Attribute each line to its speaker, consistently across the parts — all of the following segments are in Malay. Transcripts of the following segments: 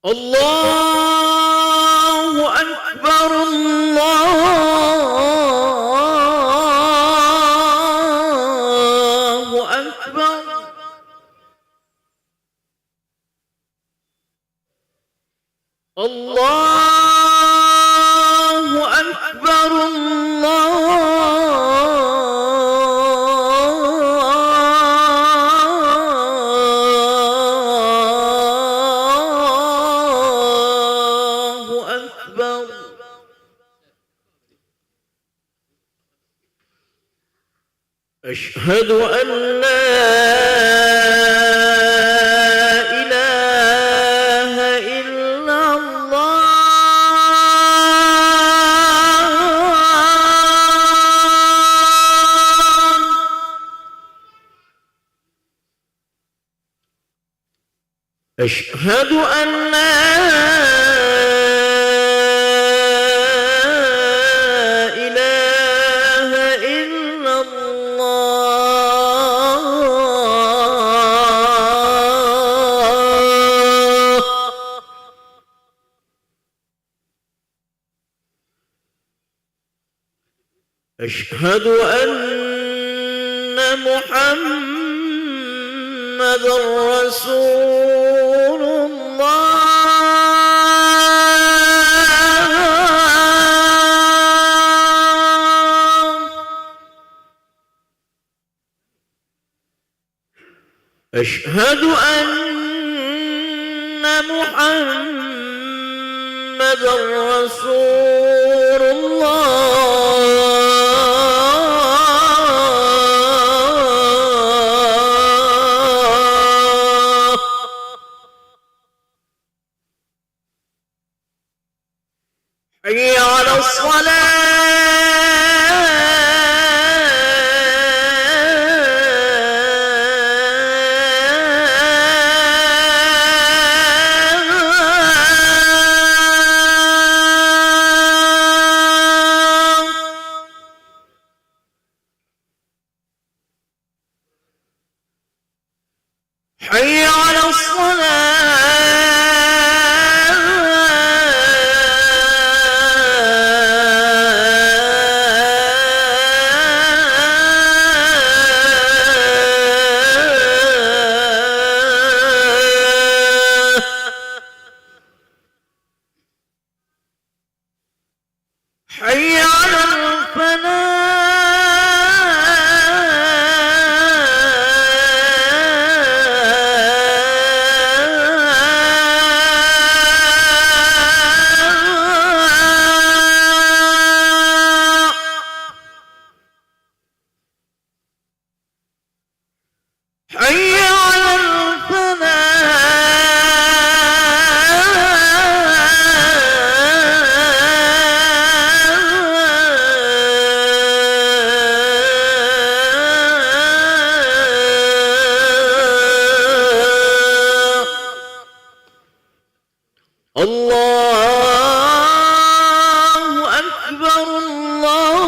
Speaker 1: الله أكبر الله أكبر الله أكبر الله أكبر. أشهد أن لا إله إلا الله. أشهد أن لا إله إلا الله. أشهد أن محمدًا رسول الله. أشهد أن محمدًا رسول الله. حي على الصلاة. حي على الصلاة. حي على الفلاح. حي على الفلاح. الله أكبر الله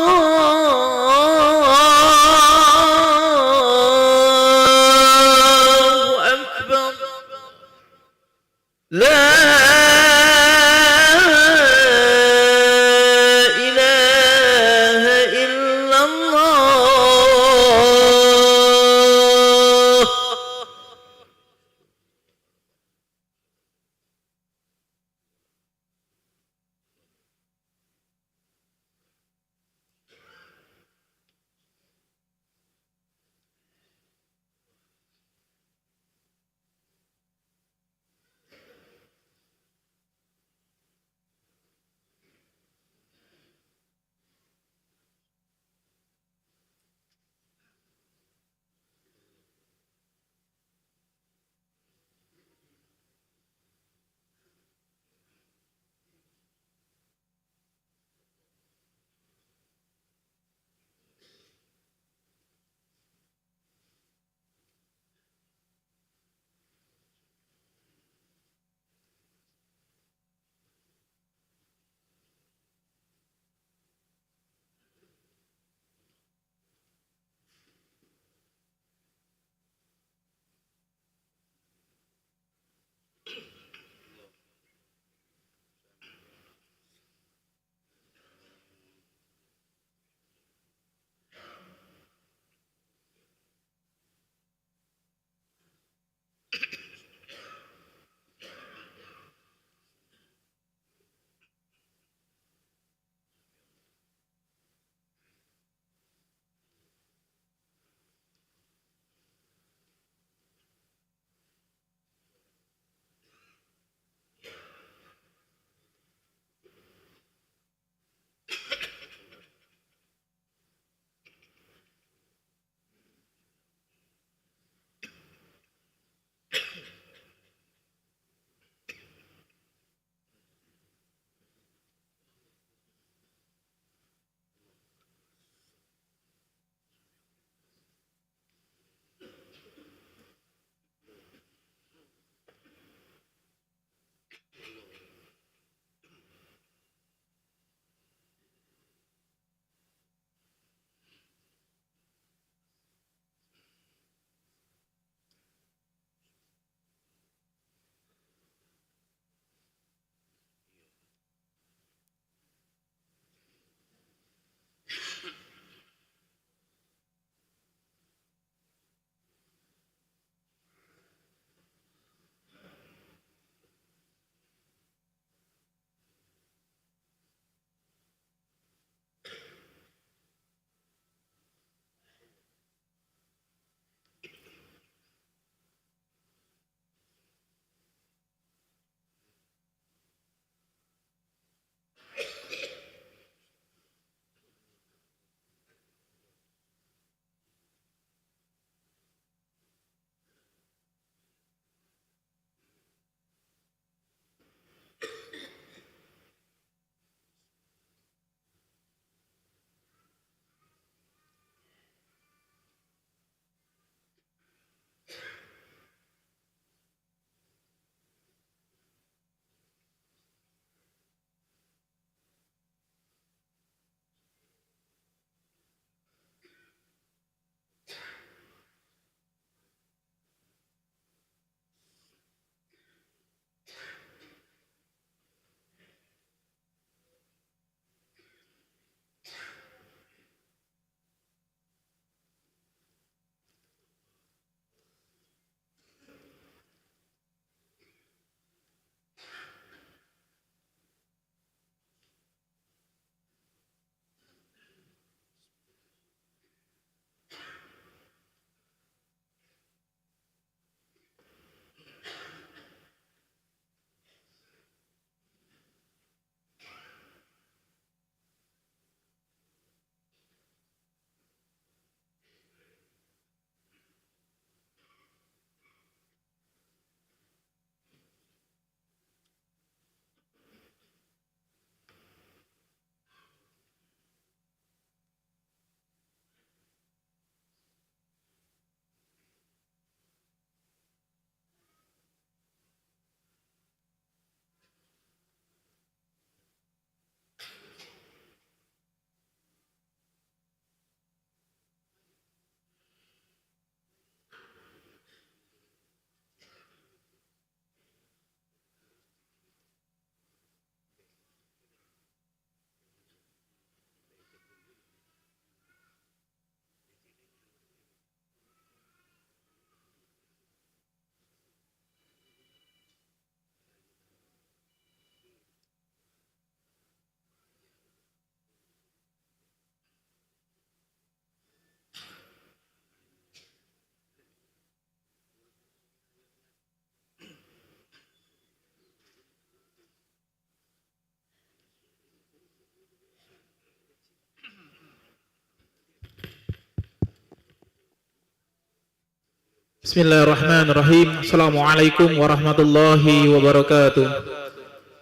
Speaker 2: Bismillahirrahmanirrahim. Assalamualaikum warahmatullahi wabarakatuh.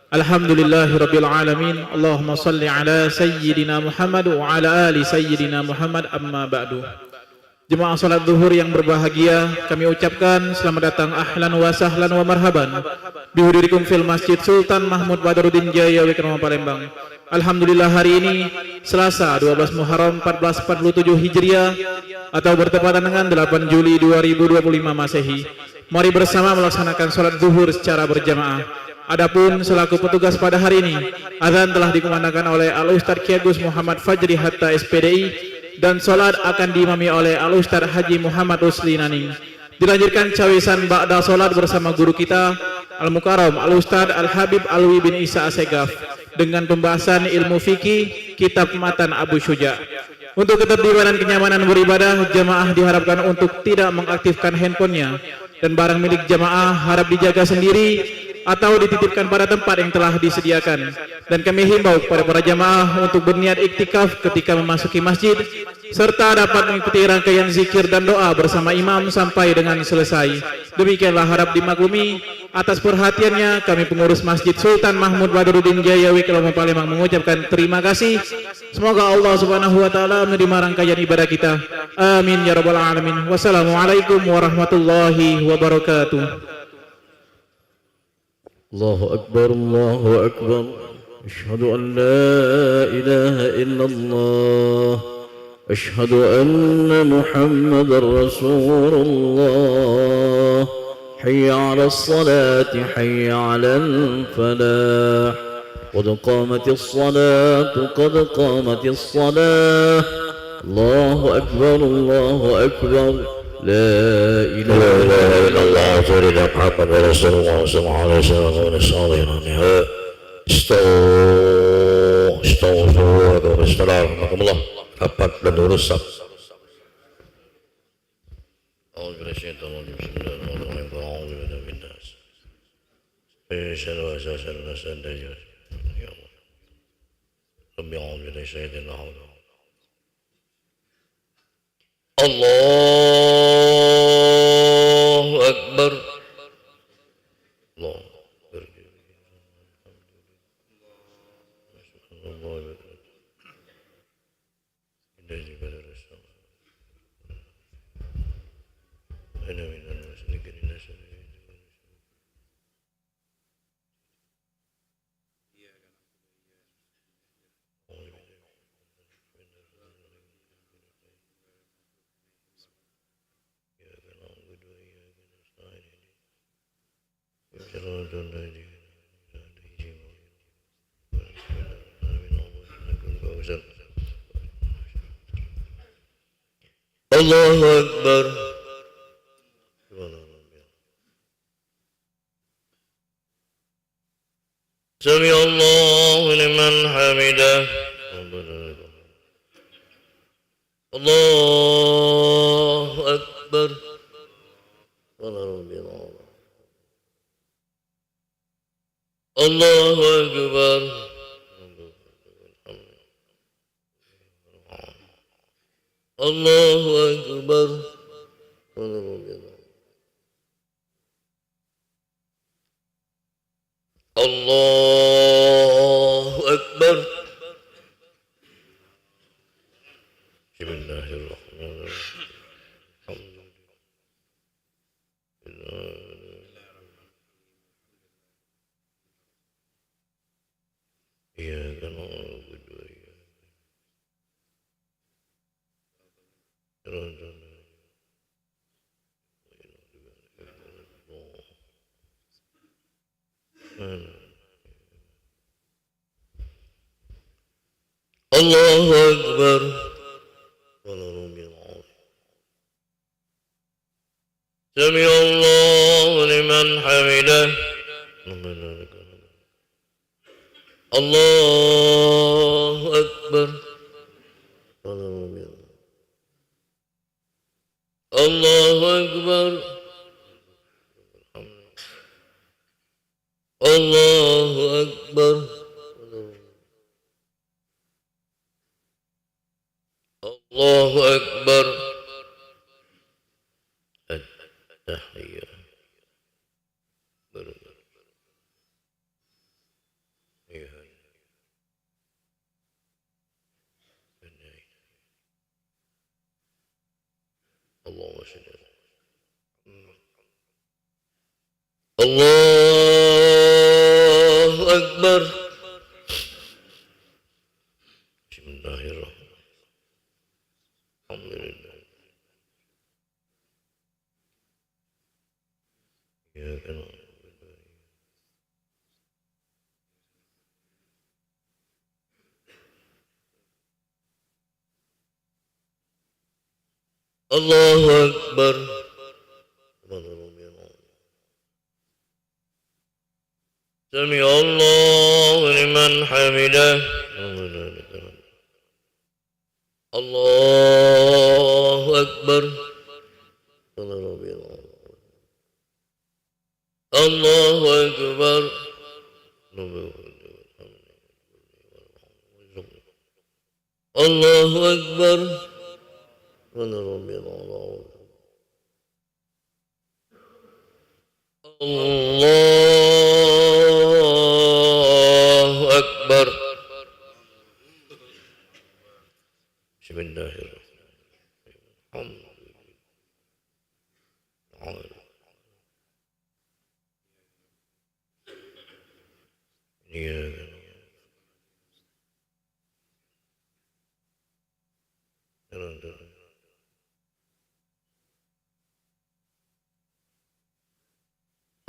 Speaker 2: Alhamdulillahirabbil alamin. Allahumma shalli ala sayyidina Muhammad wa ala ali sayyidina Muhammad, amma ba'du. Jemaah salat zuhur yang berbahagia, kami ucapkan selamat datang, ahlan wa sahlan wa marhaban bihudurikum fil Masjid Sultan Mahmud Badaruddin Jaya Wikrama Palembang. Alhamdulillah, hari ini Selasa 12 Muharram 1447 Hijriah atau bertepatan dengan 8 Juli 2025 Masehi. Mari bersama melaksanakan salat zuhur secara berjamaah. Adapun selaku petugas pada hari ini, azan telah dikumandangkan oleh Al-Ustadz Kiai Gus Muhammad Fajri Hatta SPDI dan salat akan diimami oleh Al-Ustadz Haji Muhammad Rusli Naning. Dilanjutkan cawisan ba'da salat bersama guru kita Al-Mukarram Al-Ustadz Al-Habib Alwi bin Isa Asegaf dengan pembahasan ilmu fikih kitab matan Abu Syuja. Untuk ketertiban dan kenyamanan beribadah, jamaah diharapkan untuk tidak mengaktifkan handphonenya dan barang milik jamaah harap dijaga sendiri atau dititipkan pada tempat yang telah disediakan. Dan kami himbau kepada para jamaah untuk berniat iktikaf ketika memasuki masjid serta dapat mengikuti rangkaian zikir dan doa bersama imam sampai dengan selesai. Demikianlah harap dimaklumi. Atas perhatiannya, kami pengurus Masjid Sultan Mahmud Badaruddin Jaya Wikrama Palembang mengucapkan terima kasih. Semoga Allah Subhanahu wa taala menerima rangkaian ibadah kita. Amin ya rabbal alamin. Wassalamualaikum warahmatullahi wabarakatuh.
Speaker 3: Allahu Akbar, Allahu Akbar. Asyhadu an la ilaha illallah. Asyhadu anna Muhammadar Rasulullah. حي على الصلاة حي على الفلاح قد قامت الصلاة قد قامت الصلاة الله أكبر الله أكبر لا إله إلا الله سيدنا محمد رسول الله صلى الله عليه وسلم ونسأل استغفر الله rapat dan rusak. Allahu Akbar. Allahu Akbar. Sami Allahu liman hamidah. Allahu Akbar. Allahu Akbar. Allahu Akbar. Allahu Akbar. Bismillahirrahmanirrahim. Iyyaka na'budu wa iyyaka nasta'in. Allahu Akbar. Sami Allahu liman hamidah. Allahu Akbar. Allahu Akbar. Allahu Akbar. Allahu Akbar. تحية بركة اللهم صل على الله أكبر. بسم الله الرحمن الرحيم. الحمد لله. إياك نعبد الله أكبر. سمع الله لمن حمده. الله أكبر. الله أكبر. الله أكبر. الله أكبر. بسم الله الرحمن الرحيم.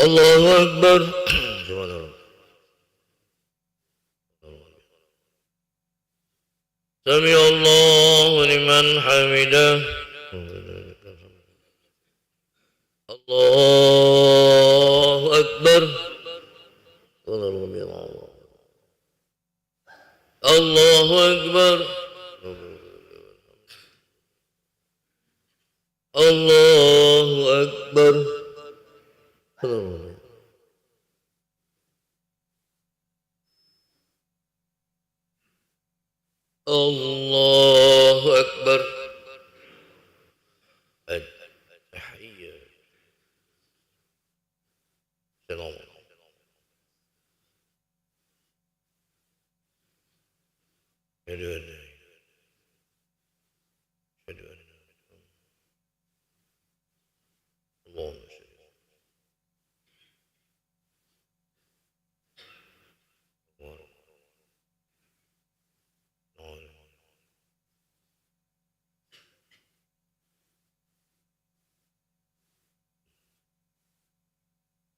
Speaker 3: الله أكبر. سمع الله لمن حمده. الله أكبر. الله أكبر. الله أكبر. الله أكبر. التحية. سلام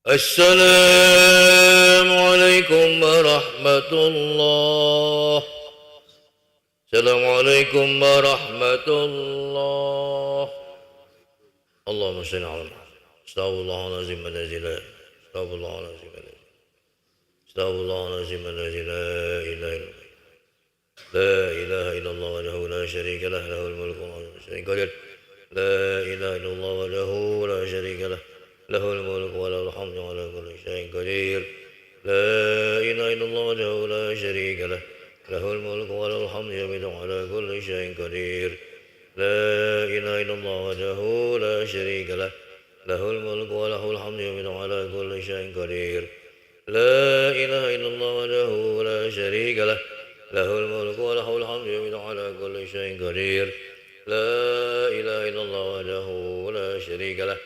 Speaker 3: السلام عليكم ورحمة الله. السلام عليكم ورحمة الله. اللهم صل على محمد. استغفر الله العظيم الذي لا استغفر الله العظيم الذي استغفر الله العظيم الذي لا إله إلا لا إله إلا الله وحده لا شريك له له الملك وله الحمد لا إله إلا الله وحده لا شريك له له الملك وله الحمد على كل شيء قدير. لا إله إلا الله وحده لا شريك له له الملك وله الحمد يميت على كل شيء قدير. لا إله إلا الله وحده لا شريك له له الملك وله الحمد يميت على كل شيء قدير. لا إله إلا الله وحده لا شريك له له الملك وله الحمد يميت على كل شيء قدير. لا إله إلا الله وحده لا شريك له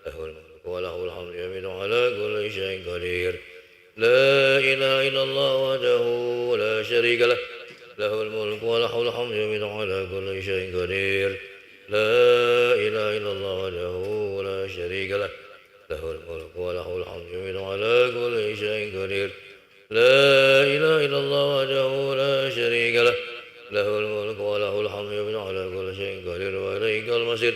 Speaker 3: له الملك وله الحمد يميت على كل شيء قدير. لا إله إلا الله وحده لا شريك له له الملك وله الحمد يميت على كل شيء قدير. لا إله إلا الله وحده لا شريك له له الملك وله الحمد يميت على كل شيء قدير. لا إله إلا الله وحده لا شريك له له الملك وله الحمد يميت على كل شيء قدير وإليك المصير.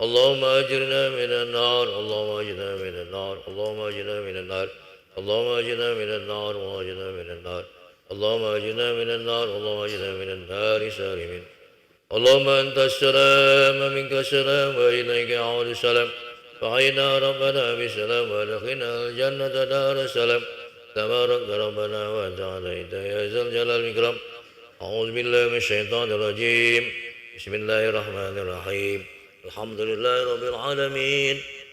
Speaker 3: اللهم أجرنا من النار. اللهم أجرنا من النار. اللهم أجرنا من النار. اللهم أجرنا من النار. وأجرنا من النار. اللهم أجرنا من النار. اللهم أجرنا من النار سالمين. اللهم أنت السلام منك السلام وإليك يعود السلام. فحينا ربنا بسلام وادخلنا الجنة دار السلام. تبارك ربنا وتعالى يا ذا الجلال والإكرام. أعوذ بالله من الشيطان الرجيم. بسم الله الرحمن الرحيم. الحمد لله رب العالمين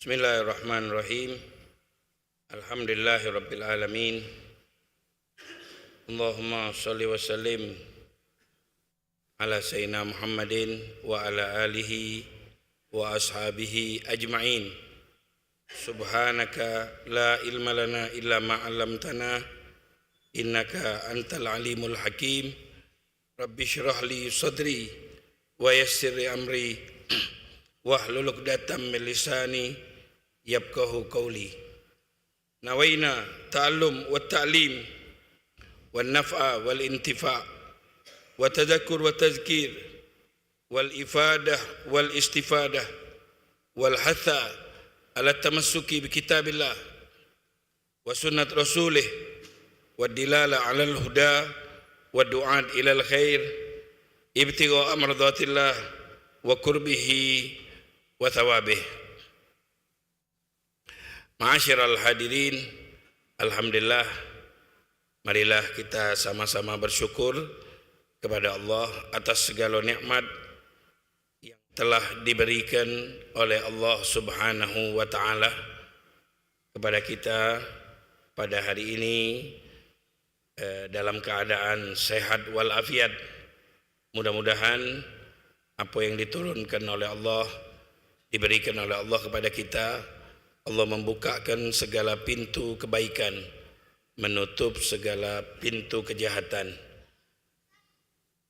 Speaker 4: Bismillahirrahmanirrahim. Alhamdulillahirabbil alamin. Allahumma shalli wa sallim ala sayyidina Muhammadin wa ala alihi wa ashabihi ajma'in. Subhanaka la ilma lana illa ma 'allamtana innaka antal alimul hakim. Rabbi shrah li sadri wa yassir li amri wahlul 'uqdatam min lisani yafqahu qawli. Nawaina ta'allum wa ta'lim wa naf'a wal intifa' wa tadhakkur wa tazkir wal ifadah wal istifadah wal hatha ala tamassuki bi kitabillah wa sunnat rasulih wa dilala ala al huda wa du'at ila al khair ibtigha amradatillah wa qurbihi wa thawabih. Ma'asyiral hadirin, alhamdulillah, marilah kita sama-sama bersyukur kepada Allah atas segala nikmat yang telah diberikan oleh Allah Subhanahu wa taala kepada kita pada hari ini dalam keadaan sehat walafiat. Mudah-mudahan apa yang diturunkan oleh Allah, diberikan oleh Allah kepada kita, Allah membukakan segala pintu kebaikan, menutup segala pintu kejahatan.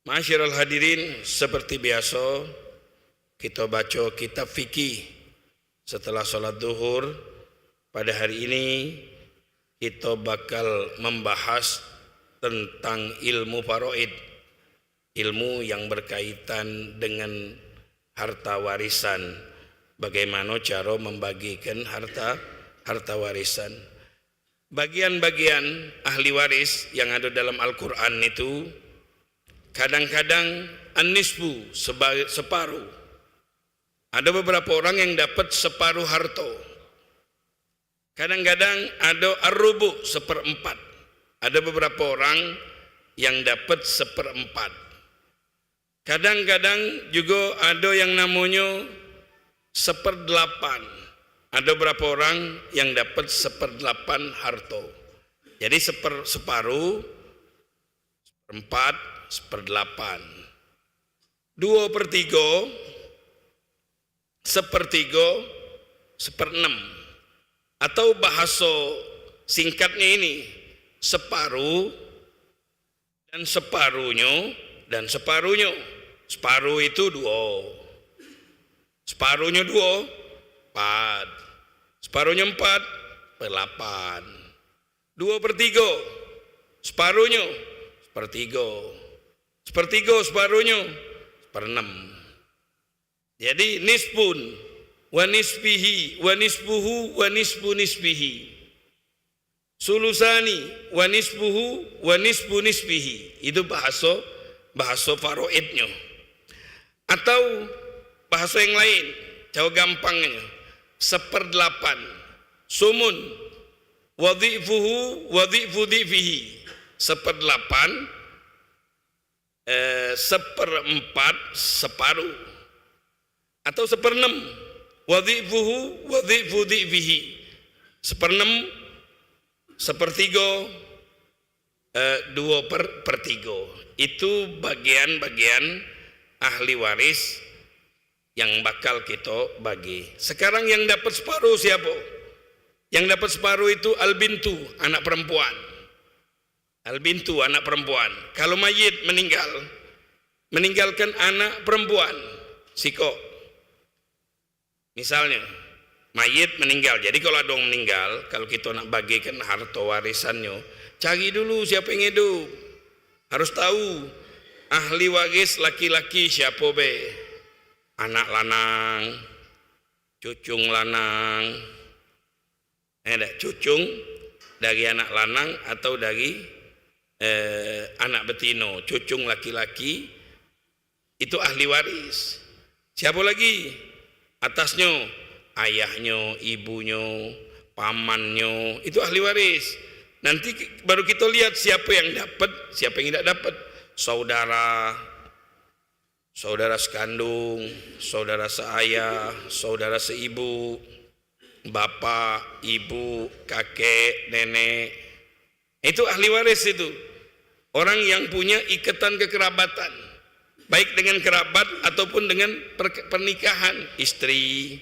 Speaker 4: Ma'asyiral hadirin, seperti biasa kita baca kitab fikih setelah sholat zuhur. Pada hari ini kita bakal membahas tentang ilmu faraid, ilmu yang berkaitan dengan harta warisan. Bagaimana cara membagikan harta warisan. Bagian-bagian ahli waris yang ada dalam Al-Quran itu kadang-kadang an-nisfu, separuh. Ada beberapa orang yang dapat separuh harta. Kadang-kadang ada ar-rubu, seperempat. Ada beberapa orang yang dapat seperempat. Kadang-kadang juga ada yang namanya seperdelapan. Ada berapa orang yang dapat seperdelapan harta. Jadi separuh, seperempat, seperdelapan. 2/3, sepertiga, seperenam. Atau bahasa singkatnya ini, separuh dan separuhnya dan separuhnya. Separuh itu 2. Separuhnya 2, 4. Separuhnya 4, 8. 2/3, separuhnya, sepertiga. Sepertiga separuhnya, seperenam. Jadi nisbun, wa nisbihi, wa nisbuhu, wa nisbu nisbihi. Sulusani, wa nisbuhu, wa nisbu nisbihi. Itu bahasa faraidnya. Atau bahasa yang lain, jauh gampangnya, 1/8, sumun, wadhifuhu, wadhifu dhifihi, 1/8, 1/4, separuh, atau 1/6, wadhifuhu, wadhifu dhifihi, 1/6, 1/3, 2/3. Itu bagian-bagian ahli waris yang bakal kita bagi. Sekarang yang dapat separuh siapa? Yang dapat separuh itu al-bintu, anak perempuan. Al-bintu, anak perempuan. Kalau mayit meninggalkan anak perempuan, siko. Misalnya, mayit meninggal. Jadi kalau ada orang meninggal, kalau kita nak bagikan harta warisannya, cari dulu siapa yang hidup. Harus tahu ahli waris laki-laki siapa be. Anak lanang, cucung lanang, cucung dari anak lanang atau dari anak betino, cucung laki-laki, itu ahli waris. Siapa lagi? Atasnya ayahnya, ibunya, pamannya, itu ahli waris. Nanti baru kita lihat siapa yang dapat, siapa yang tidak dapat. Saudara, saudara sekandung, saudara seayah, saudara seibu, bapak, ibu, kakek, nenek. Itu ahli waris itu. Orang yang punya ikatan kekerabatan, baik dengan kerabat ataupun dengan pernikahan. Istri,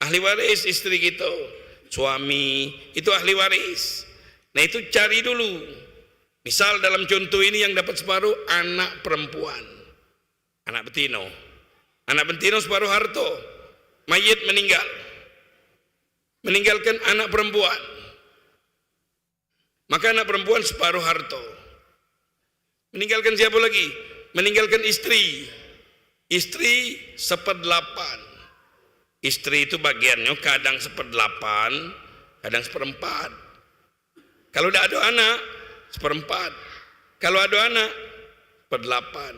Speaker 4: ahli waris istri gitu. Suami, itu ahli waris. Nah itu cari dulu. Misal dalam contoh ini yang dapat separuh anak perempuan, anak betino. Anak betino separuh harto. Mayit meninggal, meninggalkan anak perempuan, maka anak perempuan separuh harto. Meninggalkan siapa lagi? Meninggalkan istri. Istri 1/8. Istri itu bagiannya kadang 1/8, kadang 1/4. Kalau tidak ada anak 1/4. Kalau ada anak 1/8.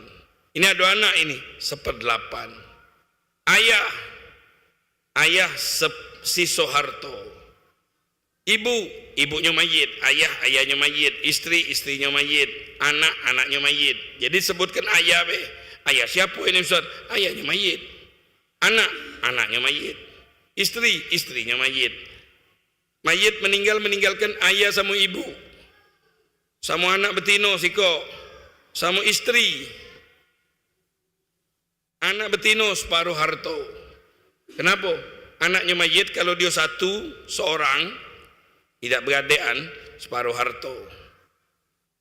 Speaker 4: Ini ada anak ini 1/8. Ayah siso harto. Ibunya mayit, ayahnya mayit, istrinya mayit, anaknya mayit. Jadi sebutkan ayah be. Ayah siapa ini Ustaz? Ayahnya mayit. Anaknya mayit. Istrinya mayit. Mayit meninggalkan ayah sama ibu. Sama anak betino siko, sama istri. Anak betino separuh harto. Kenapa? Anaknya mayit kalau dia seorang, tidak beradean, separuh harto.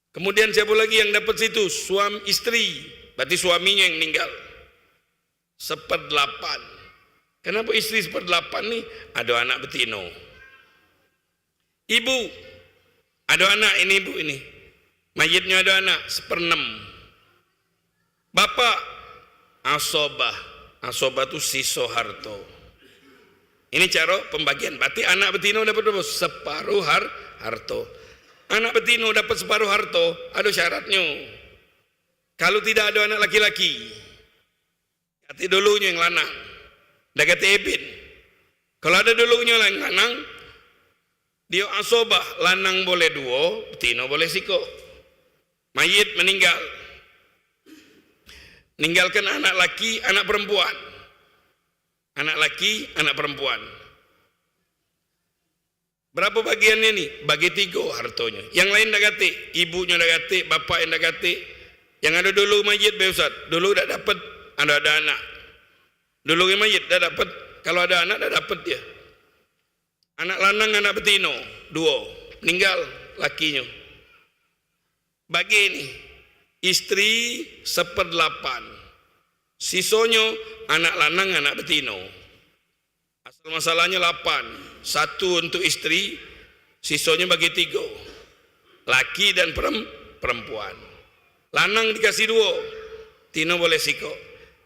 Speaker 4: Kemudian siapa lagi yang dapat situ? Suami istri, berarti suaminya yang meninggal. 1/8. Kenapa istri 1/8 nih? Ada anak betino. Ibu, ada anak ini ibu ini. Mayitnya ada anak 1/6. Bapak, asobah. Asobah itu siso harto. Ini cara pembagian. Berarti anak betino dapat berapa? Separuh harto. Anak betino dapat separuh harto, ada syaratnya. Kalau tidak ada anak laki-laki, ganti dulunya yang lanang. Dah kata ebin. Kalau ada dulunya yang lanang, dia asobah, lanang boleh 2, betino boleh siko. Mayit meninggal, ninggalkan anak laki, anak perempuan. Anak laki, anak perempuan. Berapa bagiannya nih? Bagi 3 hartonya. Yang lain dah gati, ibunya dah gati, bapak yang dah gati. Yang ada dulu mayit be Ustaz. Dulu dah dapat, ada anak. Dulu yang mayit dah dapat, kalau ada anak dah dapat dia. Anak lanang, anak betino, 2. Meninggal lakinya. Bagi ini, istri 1/8. Sisonya anak lanang, anak betino. Asal masalahnya 8. 1 untuk istri, sisonya bagi 3. Laki dan perempuan. Lanang dikasih 2, tino boleh siko.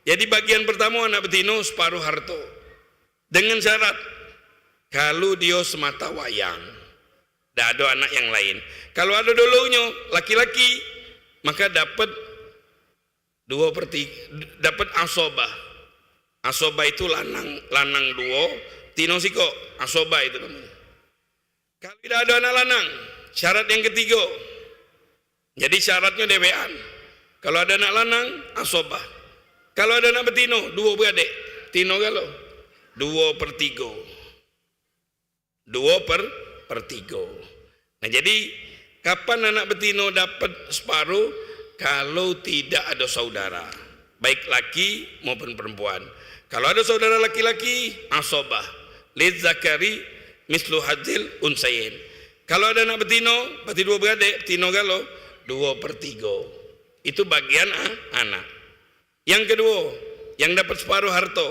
Speaker 4: Jadi bagian pertama anak betino separuh harto. Dengan syarat, kalau dia semata wayang, tidak ada anak yang lain. Kalau ada dulunya laki-laki, maka dapat 2/3, dapat asobah. Asobah itu lanang 2, tino siko, asobah itu namanya. Kalau tidak ada anak lanang, syarat yang ketiga. Jadi syaratnya dewean. Kalau ada anak lanang, asobah. Kalau ada anak betino, 2 beradik, tino kalau 2/3. 2/3. Nah jadi kapan anak betino dapat separuh? Kalau tidak ada saudara, baik laki maupun perempuan. Kalau ada saudara laki-laki, asobah. Lid zakari mislu hadzil unsayin. Kalau ada anak betino, berarti 2 beradik, betino kalau 2/3. Itu bagian anak. Yang kedua, yang dapat separuh harto,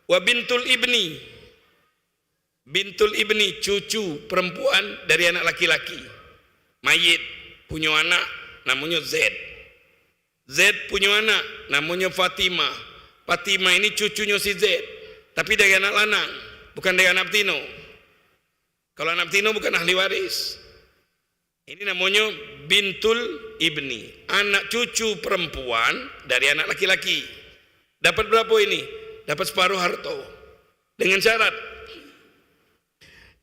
Speaker 4: wa bintul ibni. Bintul ibni, cucu perempuan dari anak laki-laki. Mayit punya anak namanya Z. Z punya anak namanya Fatimah. Fatimah ini cucunya si Z, tapi dari anak lanang, bukan dari anak betino. Kalau anak betino bukan ahli waris. Ini namanya bintul ibni, anak cucu perempuan dari anak laki-laki. Dapat berapa ini? Dapat separuh harto. Dengan syarat,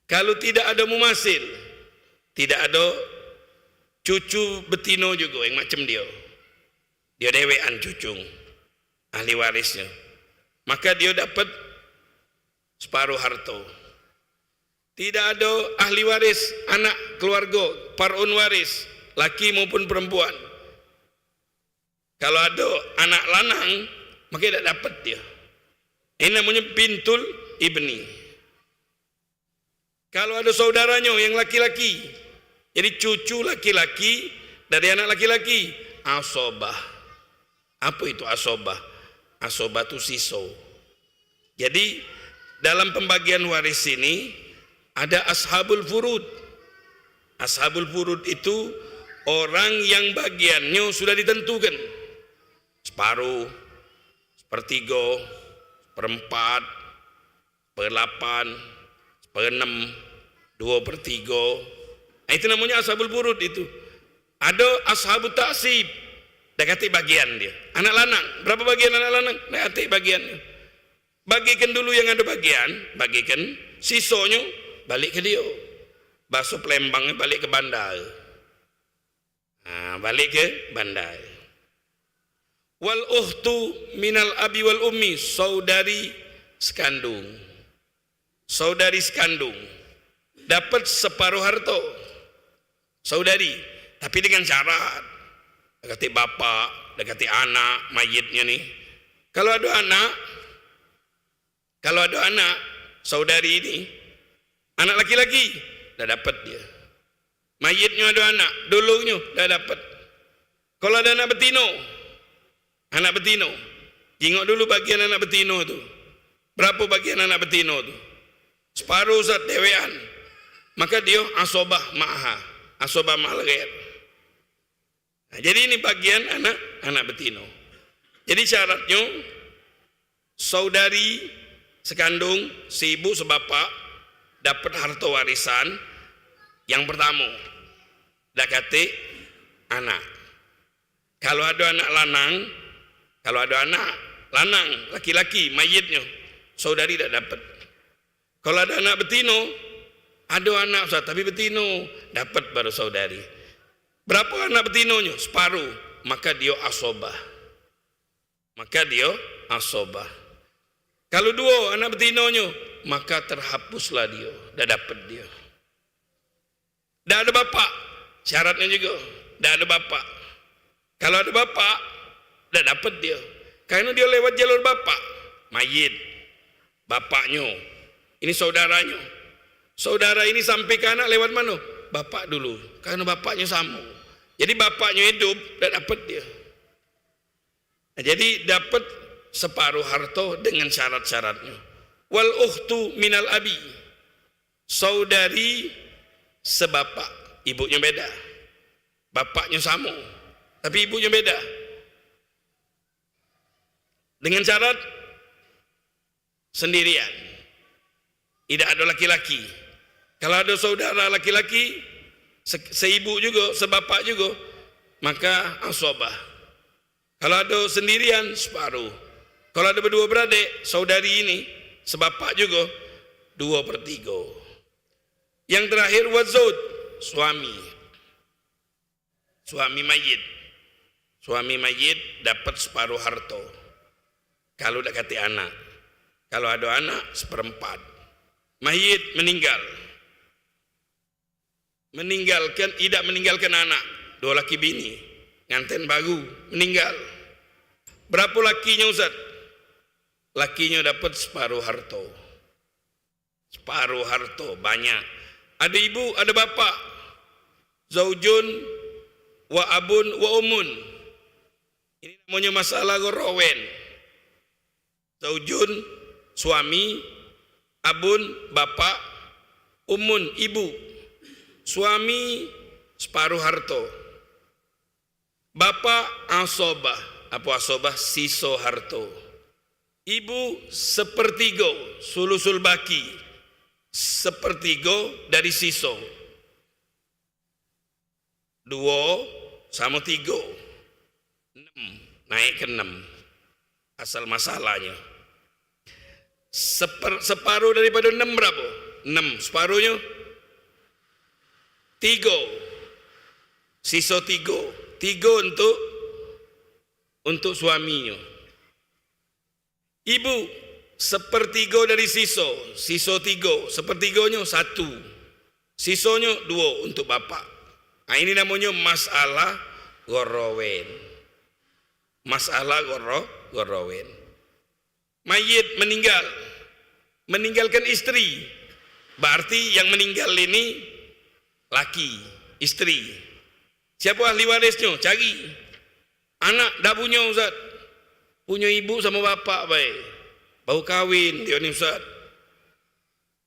Speaker 4: kalau tidak ada mumasil, tidak ada cucu betino juga yang macam dia dewean cucung ahli warisnya, maka dia dapat separuh harto. Tidak ada ahli waris, anak keluarga, far'un waris, laki maupun perempuan. Kalau ada anak lanang, maka tidak dapat dia. Ini namanya bintul ibni. Kalau ada saudaranya yang laki-laki, jadi cucu laki-laki dari anak laki-laki, asobah. Apa itu asobah? Asobah itu siso. Jadi dalam pembagian waris ini ada ashabul furud. Ashabul furud itu orang yang bagiannya sudah ditentukan. Separuh, sepertiga, seperempat, seperlapan, seperenam, 2/3. Nah, itu namanya ashabul furud itu. Ada ashabut ta'sib. Dah kata bagian dia. Anak lanang, berapa bagian anak lanang? Dah kata bagiannya. Bagikan dulu yang ada bagian, bagikan sisonya balik ke dia. Basuh Palembangnya balik ke bandar. Balik ke bandar. Wal ukhtu minal abi wal ummi, saudari sekandung. Saudari sekandung dapat separuh harta. Saudari, tapi dengan syarat. Dekati bapak, dekati anak mayitnya nih. Kalau ada anak saudari ini, anak laki-laki, dah dapat dia. Mayitnya ada anak, dulunya dah dapat. Kalau ada anak betino, jengok dulu bagian anak betino tu. Berapa bagian anak betino tu? Separuh zat dewean. Maka dia asobah ma'ha, asobah ma'al ghair. Nah, jadi ini bagian anak betino. Jadi syaratnya saudari sekandung, seibu sebapak dapat harta warisan yang pertama dakati anak. Kalau ada anak lanang, laki-laki mayitnya, saudari tidak dapat. Kalau ada anak betino, ada anak Ustaz, tapi betino dapat baru saudari. Berapa anak betinonya? Separuh. Maka dia asobah. Kalau dua anak betinonya, maka terhapuslah dia. Dah dapat dia. Dah ada bapak. Syaratnya juga. Dah ada bapak. Kalau ada bapak, dah dapat dia. Karena dia lewat jalur bapak. Mayit. Bapaknya. Ini saudaranya. Saudara ini sampai ke anak lewat mana? Bapak dulu. Karena bapaknya sama. Jadi bapaknya hidup, dah dapat dia. Nah, jadi dapat separuh harta dengan syarat-syaratnya. Wal ukhtu minal abi, saudari sebapak, ibunya beda. Bapaknya sama, tapi ibunya beda. Dengan syarat sendirian. Tidak ada laki-laki. Kalau ada saudara laki-laki, seibu juga, sebapak juga, maka asobah. Kalau ada sendirian, separuh. Kalau ada berdua beradik, saudari ini, sebapak juga, 2/3. Yang terakhir wazud, suami. Suami mayit. Suami mayit dapat separuh harta. Kalau dah kata anak. Kalau ada anak, 1/4. Mayit meninggal. Tidak meninggalkan anak, 2 laki bini, nganten baru meninggal. Berapa lakinya Ustaz? Lakinya dapat separuh harta. Separuh harta banyak. Ada ibu, ada bapak. Zaujun wa abun wa umun. Ini namanya masalah gorowen. Zaujun suami, abun bapak, umun ibu. Suami separuh harta. Bapak asobah. Apa asobah? Siso harta. Ibu 1/3, sulusul baki. 1/3 dari siso. 2 sama 3. 6. Naik ke 6. Asal masalahnya. Separuh daripada 6 berapa? 6. Separuhnya 3. Sisa 3. 3 untuk suaminya. Ibu sepertiga dari siso 3, sepertiganya 1, sisonya 2 untuk bapak. Nah, ini namanya masalah gorowen. Masalah gorowen. Mayit meninggalkan istri, berarti yang meninggal ini laki, istri. Siapa ahli warisnya? Cari. Anak dah punya Ustaz, punya ibu sama bapak baik. Baru kahwin dia ni Ustaz.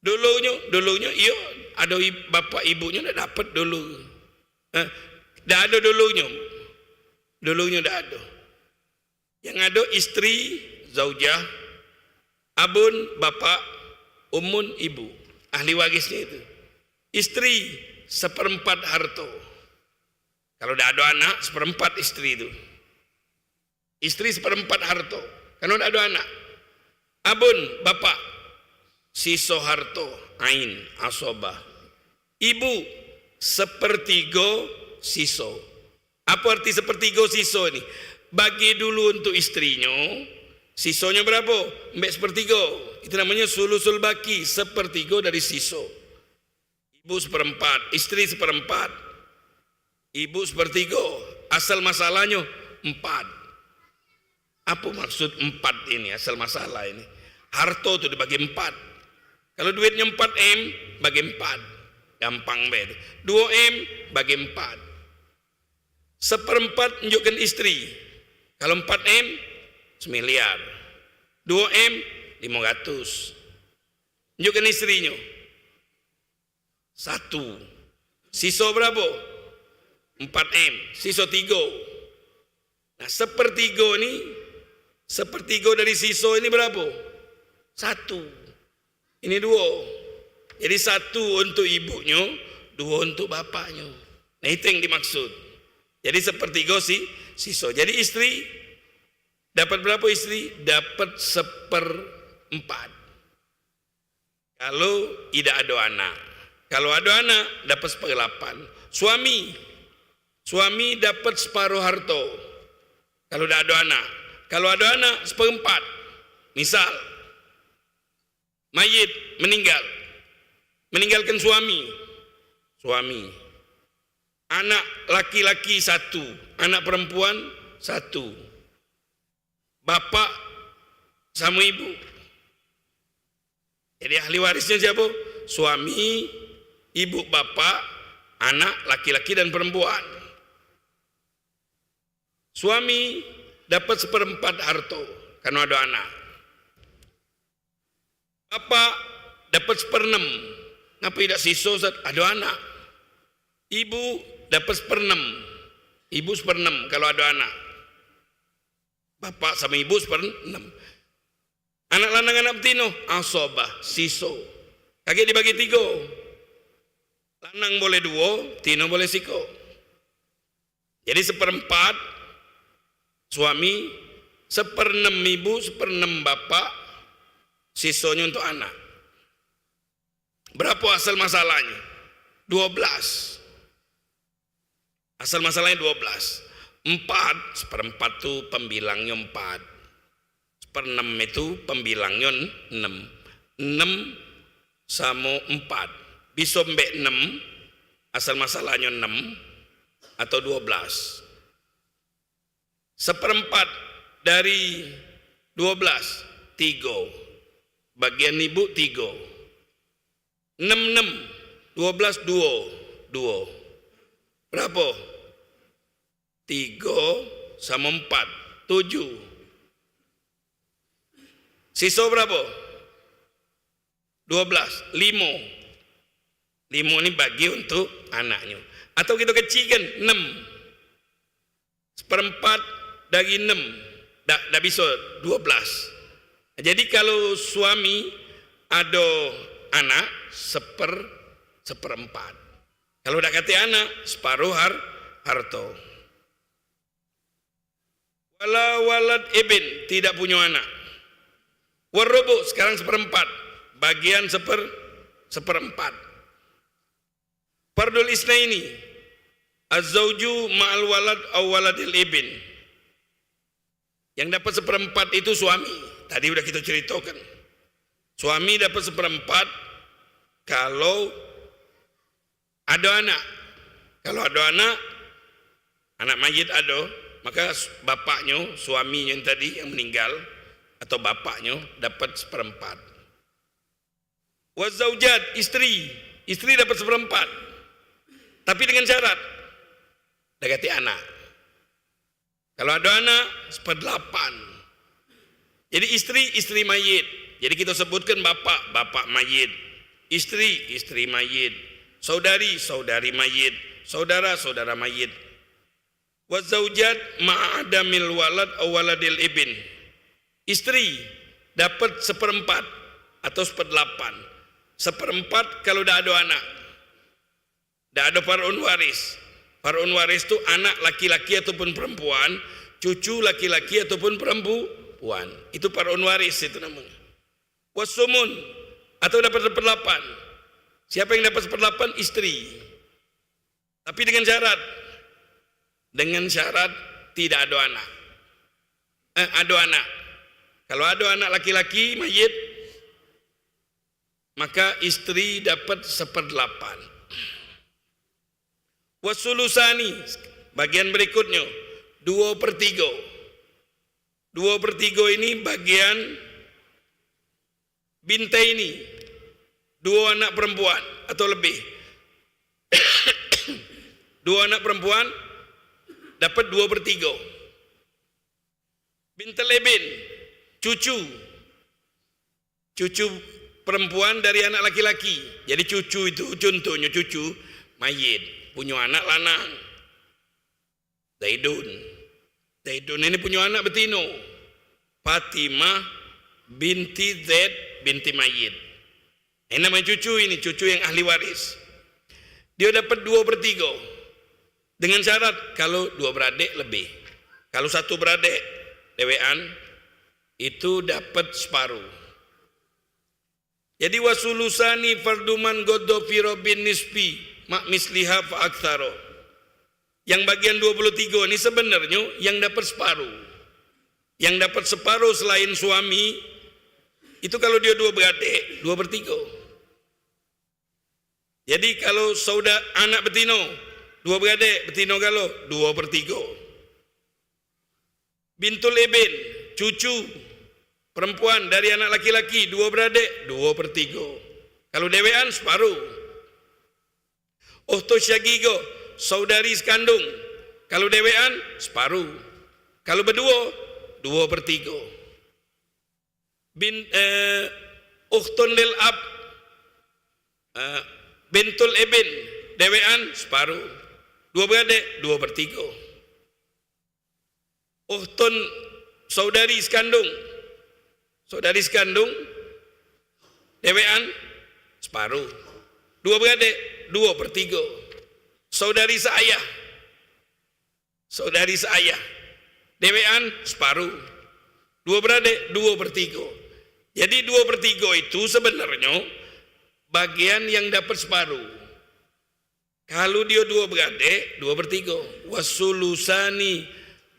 Speaker 4: Dulunya iya ada bapak ibunya dah dapat dulu. Dah ada dulunya. Dulunya dah ada. Yang ada istri, zaujah, abun, bapak, umun, ibu. Ahli warisnya itu. Istri 1/4 harta. Kalau dah ada anak 1/4 istri itu. Istri 1/4 harta. Kalau dah ada anak. Abun, bapak, siso harto, ain, asobah. Ibu, 1/3 siso. Apa arti 1/3 siso ini? Bagi dulu untuk istrinya, sisonya berapa? Mbak 1/3. Itu namanya sulusul baki, 1/3 dari siso. Ibu 1/4, istri 1/4. Ibu 1/3. Asal masalahnya 4. Apa maksud 4 ini? Asal masalah ini. Harta itu dibagi 4. Kalau duitnya 4M, bagi 4. Gampang bet. 2M, bagi 4. 1/4 tunjukkan istri. Kalau 4M, 1 miliar. 2M, 500. Tunjukkan istrinya. 1. Sisa berapa? 4M. Sisa 3. Nah, 1/3 ini, 1/3 dari sisa ini berapa? 1. Ini 2. Jadi 1 untuk ibunya, 2 untuk bapaknya. Nah, itu yang dimaksud. Jadi 1/3 sisa. Jadi istri dapat berapa istri? Dapat 1/4. Kalau tidak ada anak. Kalau ada anak dapat 1/8. Suami dapat separuh harta. Kalau tidak ada anak. Kalau ada anak 1/4. Misal mayit meninggalkan suami. Anak laki-laki 1, anak perempuan 1. Bapak sama ibu. Jadi ahli warisnya siapa? Suami, ibu, bapak, anak laki-laki dan perempuan. Suami dapat 1/4 harta karena ada anak. Bapak dapat 1/6. Ngapa tidak sisa? Ada anak. Ibu dapat 1/6. Ibu 1/6 kalau ada anak. Bapak sama ibu 1/6. Anak lanang anak betina asobah siso. Kaki dibagi 3. Lanang boleh 2, betina boleh siko. Jadi 1/4 suami, 1/6 ibu, 1/6 bapak, sisanya untuk anak. Berapa asal masalahnya? 12. Asal masalahnya 12. 4, 1/4 itu pembilangnya 4. 1/6 itu pembilangnya 6. 6 sama 4. Bisa mbek 6, asal masalahnya 6 atau 12. 1/4 dari 12, 3. Bagian ibu 3. 6, 12, 2. Berapa? 3 sama 4, 7. Sisa berapa? 12, 5. 5 ini bagi untuk anaknya. Atau kita kecilkan 6. 1/4 dari 6. Dah bisa 12. Jadi kalau suami ada anak 1/4. Kalau dah kata anak separuh harta. Wala walad ibn, tidak punya anak. Warubu sekarang 1/4. Bagian 1/4. Fardul isnaini. Az-zawju ma'al walad aw waladil ibn. Yang dapat 1/4 itu suami. Tadi sudah kita ceritakan. Suami dapat 1/4 kalau ada anak. Kalau ada anak mayit ada, maka bapaknya, suaminya yang tadi yang meninggal atau bapaknya dapat 1/4. Wazaujat, istri dapat 1/4. Tapi dengan syarat dekati anak. Kalau ada anak 1/8. Jadi istri mayit. Jadi kita sebutkan bapak mayit, istri mayit, saudari mayit, saudara mayit. Wazaujat ma'adamil walad aw waladil ibn. Istri dapat 1/4 atau 1/8. 1/4 kalau dah ada anak. Dah ada far'un waris. Far'un waris itu anak laki-laki ataupun perempuan, cucu laki-laki ataupun perempuan. Itu far'un waris itu namanya. Wasumun atau dapat 1/8. Siapa yang dapat 1/8? Istri. Tapi dengan syarat tidak ada anak. Ada anak. Kalau ada anak laki-laki mayit, maka istri dapat 1/8. Wasulusani, bagian berikutnya 2/3. 2/3 ini bagian bintai ini, 2 anak perempuan atau lebih. 2 anak perempuan dapat 2/3. Bintul ibn, cucu perempuan dari anak laki-laki. Jadi cucu itu contohnya cucu mayit, punya anak lanang. Zaidun ini punya anak betino. Fatimah binti Zaid binti mayit. Ini namanya cucu yang ahli waris. Dia dapat 2/3. Dengan syarat kalau 2 beradik lebih. Kalau 1 beradik dewean itu dapat separuh. Jadi wasulusani farduman goddo fi robin nisbi mak misliha fa aktsaro. Yang bagian 23 ini sebenarnya yang dapat separuh. Yang dapat separuh selain suami itu kalau dia 2 beradik 2/3. Jadi kalau saudara anak betino 2 beradik betino kalau 2/3. Bintul ibn, cucu perempuan dari anak laki-laki 2 beradik 2/3. Kalau dewean separuh. Ukhtu syaqiqah, saudari sekandung, kalau dewean separuh. Kalau berdua 2/3. Ukhtun lil ab, bintul ibn, dewean separuh. 2 beradik 2/3. Ukhtun saudari sekandung, dewean separuh. 2 beradik 2/3. Saudari seayah, dewean separuh. 2 beradik 2/3. Jadi 2/3 itu sebenarnya bagian yang dapat separuh. Kalau dia 2 beradik 2/3. Wasulusani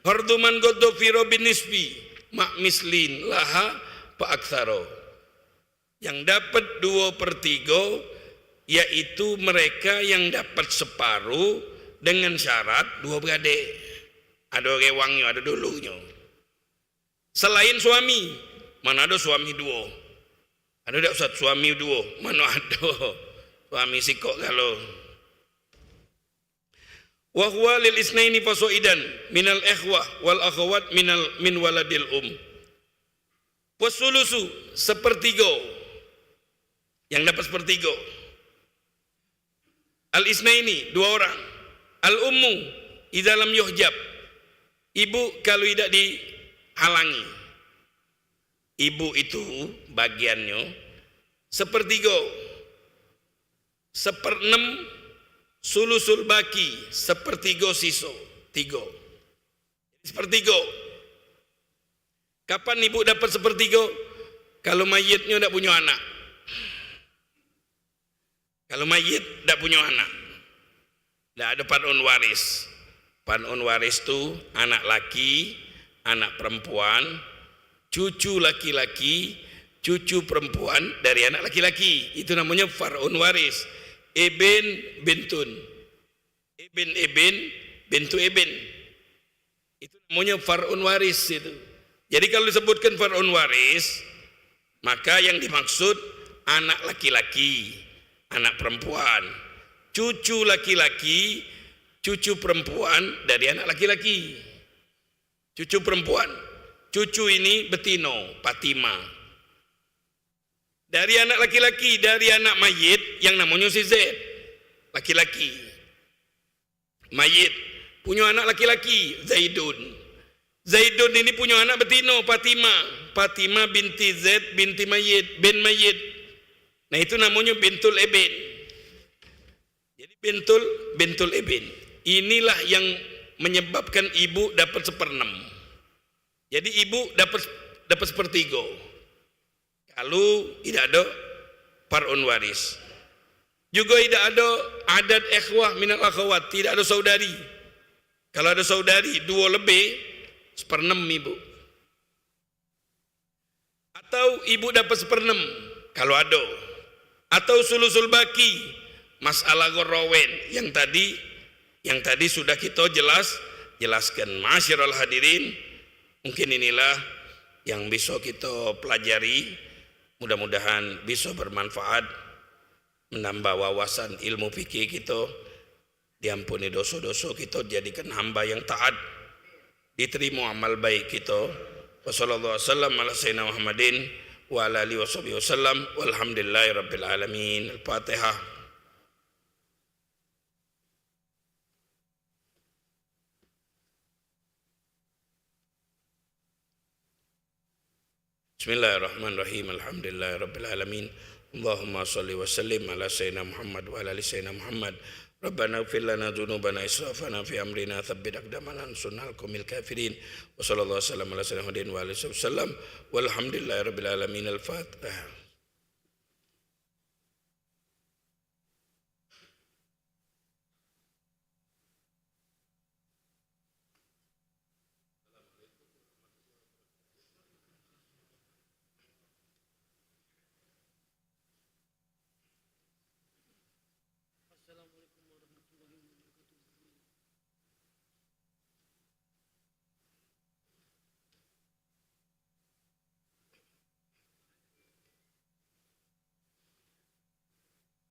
Speaker 4: farduman goddo fi robin nisbi mak mislin laha fa aktsaro. Yang dapat 2/3 yaitu mereka yang dapat separuh dengan syarat 2 beradik. Ada rewangnya, ada dulunya. Selain suami, mana ada suami 2? Ada tak Ustaz suami 2? Mana ada? Suami sikok kalau. Wa huwa lil isnaini fasaidan minal ikhwah wal akhawat min waladil Wasulusu 1/3. Yang dapat 1/3. Al isnaini 2 orang. Al ummu idza lam yuhjab. Ibu kalau tidak dihalangi. Ibu itu bagiannya 1/3. 1/6 sulusul baki, 1/3 sisa 3. 1/3. Kapan ibu dapat 1/3? Kalau mayitnya tidak punya anak. Kalau mayit tidak punya anak, tidak ada far'un waris. Far'un waris itu anak laki, anak perempuan, cucu laki-laki, cucu perempuan dari anak laki-laki. Itu namanya far'un waris. Ibn bintun. Ibn bintu ibn. Itu namanya far'un waris itu. Jadi kalau disebutkan far'un waris, maka yang dimaksud anak laki-laki, anak perempuan, cucu laki-laki, cucu perempuan dari anak laki-laki. Cucu perempuan. Cucu ini betino, Fatima. Dari anak laki-laki, dari anak mayit yang namanya si Zaid, laki-laki. Mayit punya anak laki-laki, Zaidun. Zaidun ini punya anak betino, Fatima. Fatima binti Zaid binti mayit, bin mayit. Nah itu namanya bintul ibn. Jadi bintul ibn. Inilah yang menyebabkan ibu dapat 1/6. Jadi ibu dapat 1/3. Kalau tidak ada far'un waris. Juga tidak ada adat ikhwah minal akhwat, tidak ada saudari. Kalau ada saudari 2 lebih, 1/6 ibu. Atau ibu dapat 1/6 kalau ada. Atau sulusul baki, masalah gorowen yang tadi sudah kita jelaskan. Ma'asyiral hadirin, mungkin inilah yang bisa kita pelajari. Mudah-mudahan bisa bermanfaat, menambah wawasan ilmu fikih kita, diampuni dosa-dosa kita, jadikan hamba yang taat, diterima amal baik kita. Wassallallahu wasallam ala sayyidina Muhammadin wa ala alihi wasallam walhamdulillahi rabbil alamin. Al-Fatihah. Bismillahirrahmanirrahim. Alhamdulillahi rabbil alamin. Allahumma salli wa sallim ala sayyidina Muhammad wa ala ali sayyidina Muhammad. Rabbana ighfir lana dzunubana israfana fi amrina tsabbit aqdamana sunnal qawmil kafirin. Wa sallallahu wasallam ala sayyidina Muhammadin wa alihi wasallam. Walhamdulillahi rabbil alamin. Al-Fatihah.